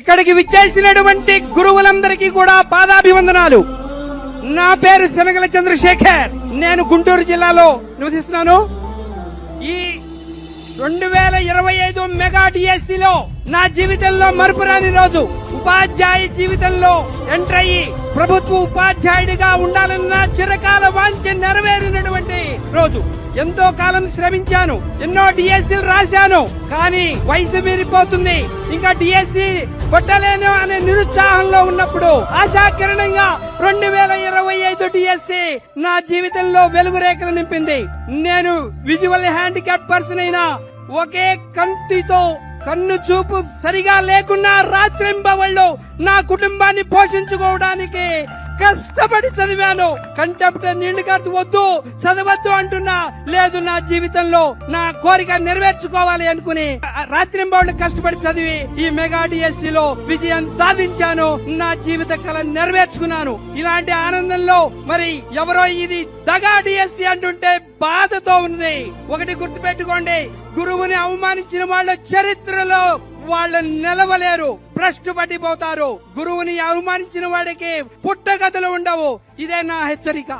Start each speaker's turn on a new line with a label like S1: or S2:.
S1: ఇక్కడికి విచ్చేసినటువంటి గురువులందరికీ కూడా పాదాభివందనాలు. నా పేరు శనగల చంద్రశేఖర్. నేను గుంటూరు జిల్లాలో నివసిస్తున్నాను. ఈ 2025 మెగా డిఎస్సిలో నా జీవితంలో మరుపురాని రోజు. ఉపాధ్యాయ జీవితంలో ఎంటర్ అయ్యి ప్రభుత్వ ఉపాధ్యాయుడిగా ఉండాలన్న చిరకాల వాంఛ నెరవేరినటువంటి రోజు. ఎంతో కాలం శ్రమించాను, ఎన్నో డిఎస్సీలు రాశాను, కానీ వయసు మీరిపోతుంది, ఇంకా డిఎస్సి కొట్టలేను అనే నిరుత్సాహంలో ఉన్నప్పుడు ఆశాకిరణంగా 2025 డిఎస్సి నా జీవితంలో వెలుగు రేఖలు నింపింది. నేను విజువల్ హ్యాండిక్యాప్ పర్సన్ అయినా ఒకే కంటితో కన్ను చూపు సరిగా లేకున్నా రాత్రింబవళ్ళు నా కుటుంబాన్ని పోషించుకోవడానికి కష్టపడి చదివాను. కంటెంప్ట్ నీళ్లు కాదు, వద్దు చదవద్దు అంటున్నా, లేదు నా జీవితంలో నా కోరిక నెరవేర్చుకోవాలి అనుకుని రాత్రింబవళ్ళు కష్టపడి చదివి ఈ మెగా డిఎస్సిలో విజయం సాధించాను. నా జీవిత కళ నెరవేర్చుకున్నాను. ఇలాంటి ఆనందంలో మరి ఎవరో ఇది దగా డిఎస్సి అంటుంటే బాధతో ఉంది. ఒకటి గుర్తుపెట్టుకోండి, గురువుని అవమానించిన వాళ్ళ చరిత్రలో వాళ్ళు నిలవలేరు, భ్రష్టు పట్టిపోతారు. గురువుని అవమానించిన వాడికి పుట్టగతులు ఉండవు. ఇదే నా హెచ్చరిక.